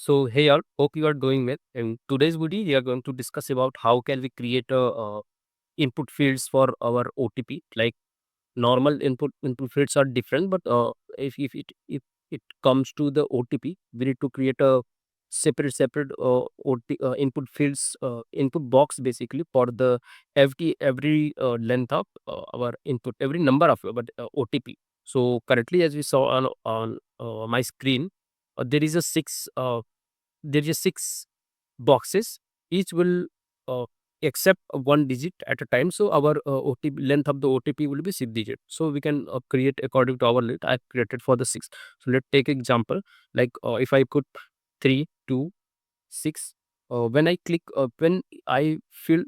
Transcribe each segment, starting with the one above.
So hey all, hope you are doing well. In today's video, we are going to discuss about how can we create a input fields for our OTP. Like normal input fields are different, but if it comes to the OTP, we need to create a separate input fields input box basically for the every length of our input, every number of OTP. So currently, as we saw on my screen, there is a six boxes. Each will uh, accept one digit at a time. So our OTP length of the OTP will be 6 digit. So we can create according to our length. I created for the six. So let's take example. Like if I put 3, 2, 6. When I fill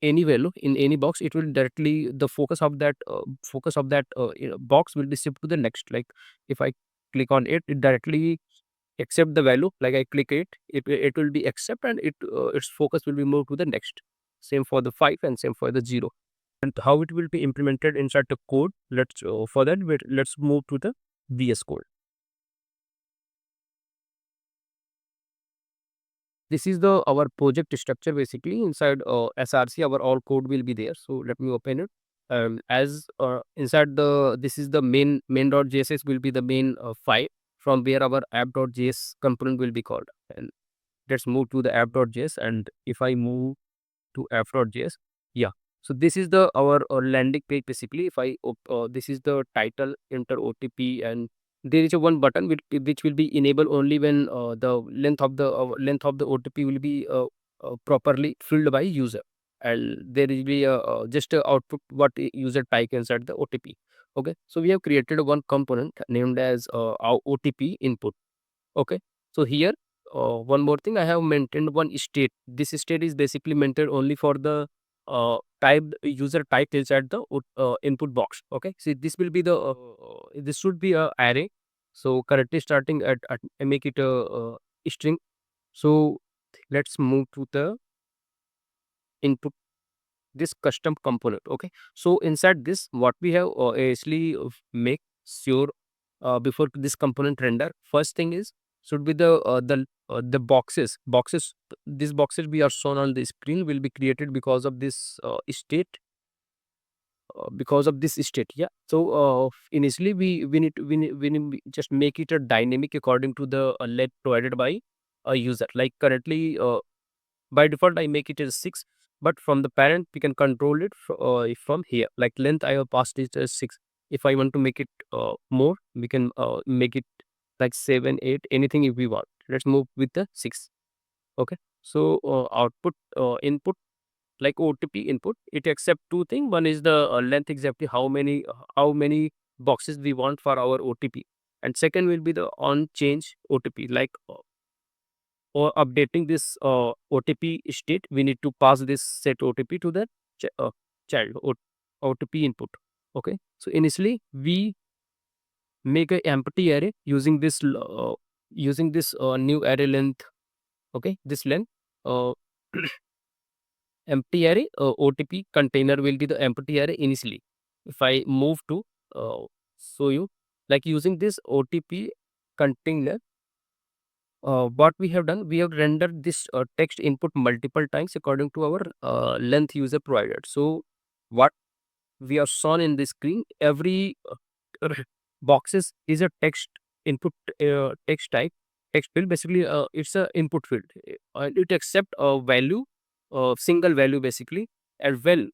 any value in any box, it will directly the focus of that box will be shift to the next. Like if I click on it, it directly accept the value. Like I click it will be accept, and its focus will be moved to the next. Same for the 5 and same for the 0. And how it will be implemented inside the code, let's move to the VS code. This is the our project structure basically. Inside SRC, our all code will be there. So let me open it. As inside the this is the main.js will be the main file from where our app.js component will be called. And let's move to the app.js. And if I move to app.js, yeah. So this is the our landing page basically. If this is the title, enter OTP, and there is a one button which will be enabled only when the length of the OTP will be properly filled by user, and there will be just a output what user type inside the OTP. Okay, so we have created one component named as our OTP input. Okay. So here, one more thing, I have maintained one state. This state is basically maintained only for the type user type inside the input box. Okay. See, this will be the this should be a array. So currently starting at I make it a string. So let's move to the input this custom component. Okay. So inside this, what we have actually make sure before this component render, first thing is should be the boxes. These boxes we are shown on the screen will be created because of this state, yeah. So initially we just make it a dynamic according to the let provided by a user. Like currently by default I make it as 6, but from the parent we can control it from here. Like length I have passed it as 6. If I want to make it more, we can make it like 7, 8, anything if we want. Let's move with the 6. Okay. So output input, like OTP input, it accept two things. One is the length, exactly how many boxes we want for our OTP, and second will be the on change OTP. Like or updating this OTP state, we need to pass this set OTP to the child OTP input. Okay. So initially we make a empty array using this new array length. Okay, this length uh, empty array OTP container will be the empty array initially. If I move to show you, like using this OTP container, what we have done, we have rendered this text input multiple times according to our length user provided. So what we are shown in the screen, every boxes is a text input, text type, text field. Basically it's a input field, and it accept a value, single value basically as well.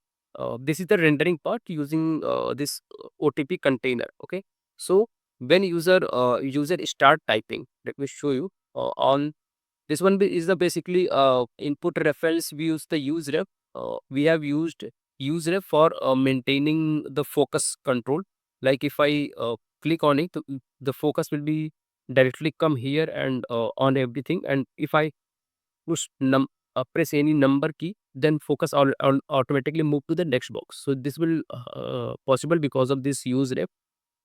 This is the rendering part using this OTP container. Okay. So when user start typing, let me show you on this one. Is the basically input reference. We use the useref. We have used useref for maintaining the focus control. Like if I click on it, the focus will be directly come here and on everything. And if I push press any number key, then focus automatically move to the next box. So this will possible because of this useref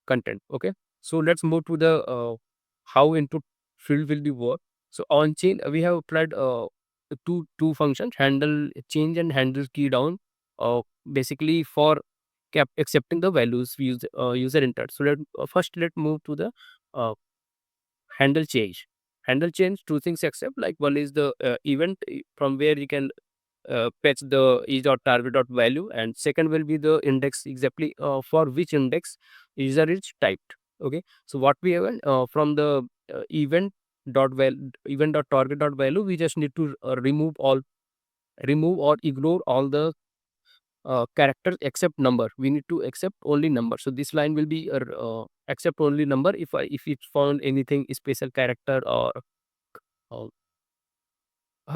content. Okay. So let's move to the how input field will be work. So on chain we have applied two functions, handle change and handle key down, basically for accepting the values we user entered. So first let move to the uh, handle change. handle change, two things except, like one is the event from where you can fetch the is.target.value, and second will be the index, exactly for which index user is typed. Okay, so what we have from the event.target.value, we just need to remove or ignore all the characters except number. We need to accept only number. So this line will be accept only number. If it found anything special character or uh,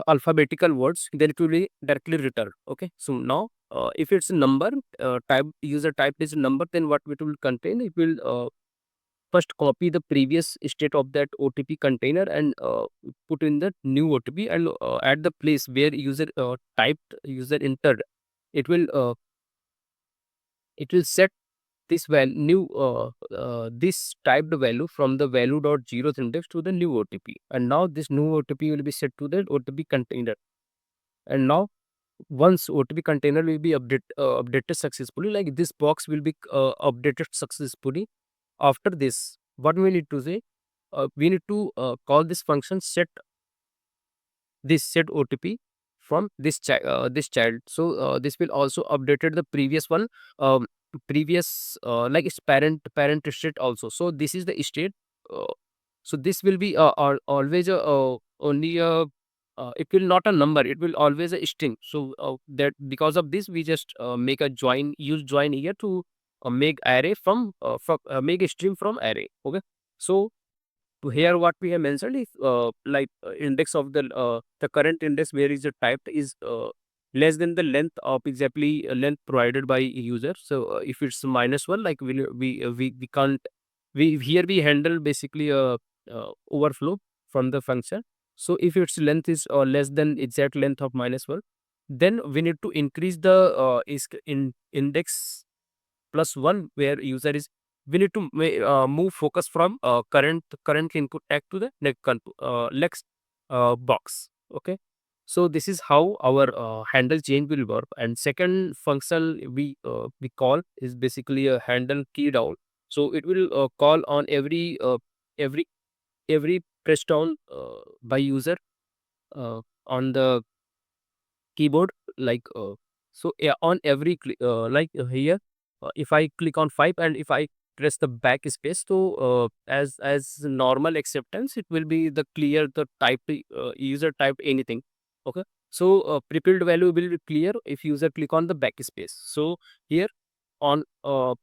alphabetical words, then it will be directly return. Okay, so now if it's a number, type user type is a number, then what it will contain, it will first copy the previous state of that OTP container and put in the new OTP, and at the place where user typed, user entered, it will set this new this typed value from the value dot zeroth index to the new OTP, and now this new OTP will be set to the OTP container. And now once OTP container will be updated successfully, like this box will be updated successfully. After this, what we need to say, we need to call this function set OTP from this child. So this will also updated the previous one, um, previous like its parent state also. So this is the state. Uh, so this will be always only a it will not a number. It will always a string. So that because of this, we just make a use join here to make array from make a string from array. Okay, so to here what we have mentioned is index of the current index where is the type is less than the length of exactly length provided by user. So if it's -1, like we can't, we here we handle basically a overflow from the function. So if its length is less than exact length of -1, then we need to increase the index +1 where user is. We need to move focus from current input tag to the next box. Okay, so this is how our handle change will work. And second function we call is basically a handle key down. So it will call on every press down by user on the keyboard, like so yeah, on every here, if I click on 5 and if I press the backspace, so as normal acceptance, it will be the clear the type user typed anything. Okay, so prebuilt value will be clear if user click on the backspace. So here on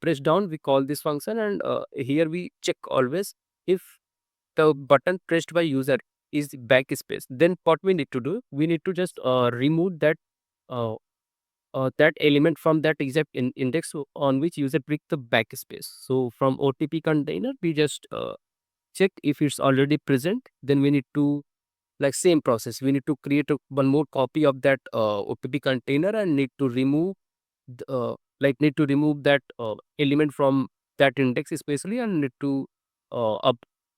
press down we call this function, and here we check always if the button pressed by user is backspace. Then what we need to do, we need to just remove uh, that element from that exact index on which user click the backspace. So from OTP container, we just check if it's already present. Then we need to, like same process, we need to create one more copy of that OTP container and need to remove need to remove that element from that index especially, and need to up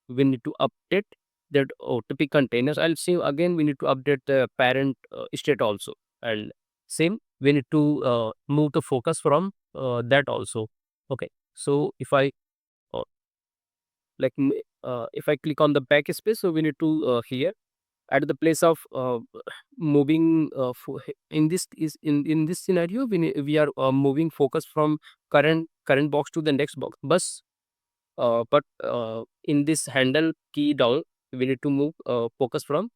we need to update that OTP containers. I'll see again, we need to update the parent state also, and same we need to move the focus from that also. Okay, so uh, if I click on the backspace, so we need to here at the place of moving in this is in this scenario, we are moving focus from current box to the next box, but in this handle key down, we need to move focus from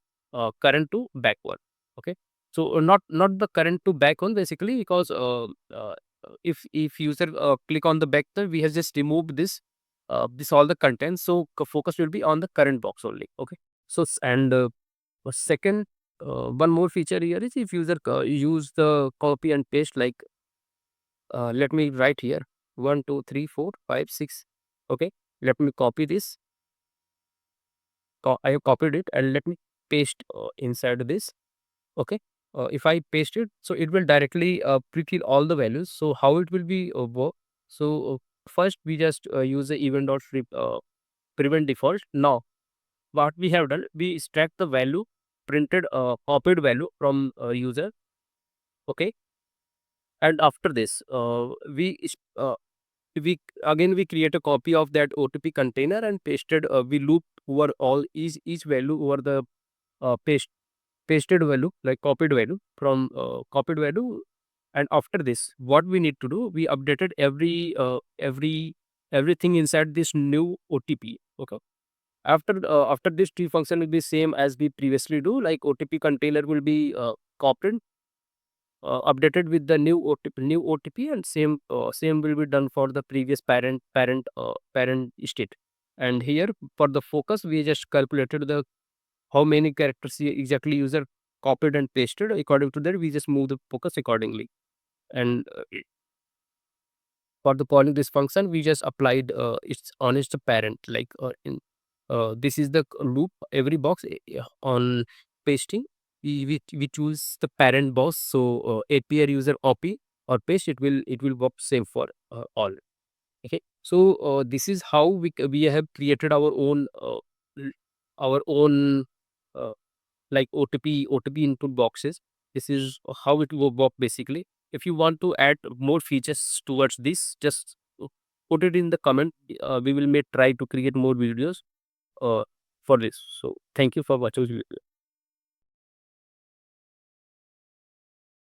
current to backward. Okay, so not the current to back one basically, because if user click on the back, then we have just removed this all the content, so focus will be on the current box only. Okay, so and second, one more feature here is if user use the copy and paste, like let me write here 1 2 3 4 5 6. Okay, let me copy this. I have copied it, and let me paste inside this. Okay, if I paste it, so it will directly pre-fill all the values. So how it will be work? So first we just use the event dot prevent default. Now what we have done, we extract the value, printed copied value from user. Okay, and after this we create a copy of that OTP container and pasted. We loop over all each value over the pasted value, like copied value from copied value. And after this, what we need to do, we updated everything inside this new OTP. Okay. After this tree function will be same as we previously do, like OTP container will be copied, updated with the new OTP, and same will be done for the previous parent state. And here, for the focus, we just calculated the how many characters exactly user copied and pasted. According to that, we just move the focus accordingly. And for the calling this function, we just applied its on its parent, like this is the loop. Every box on pasting, we choose the parent box. So API user OP or paste, it will work same for all. Okay. So this is how we have created l- our own uh, like OTP input boxes. This is how it will work basically. If you want to add more features towards this, just put it in the comment. We will may try to create more videos uh, for this. So thank you for watching this video.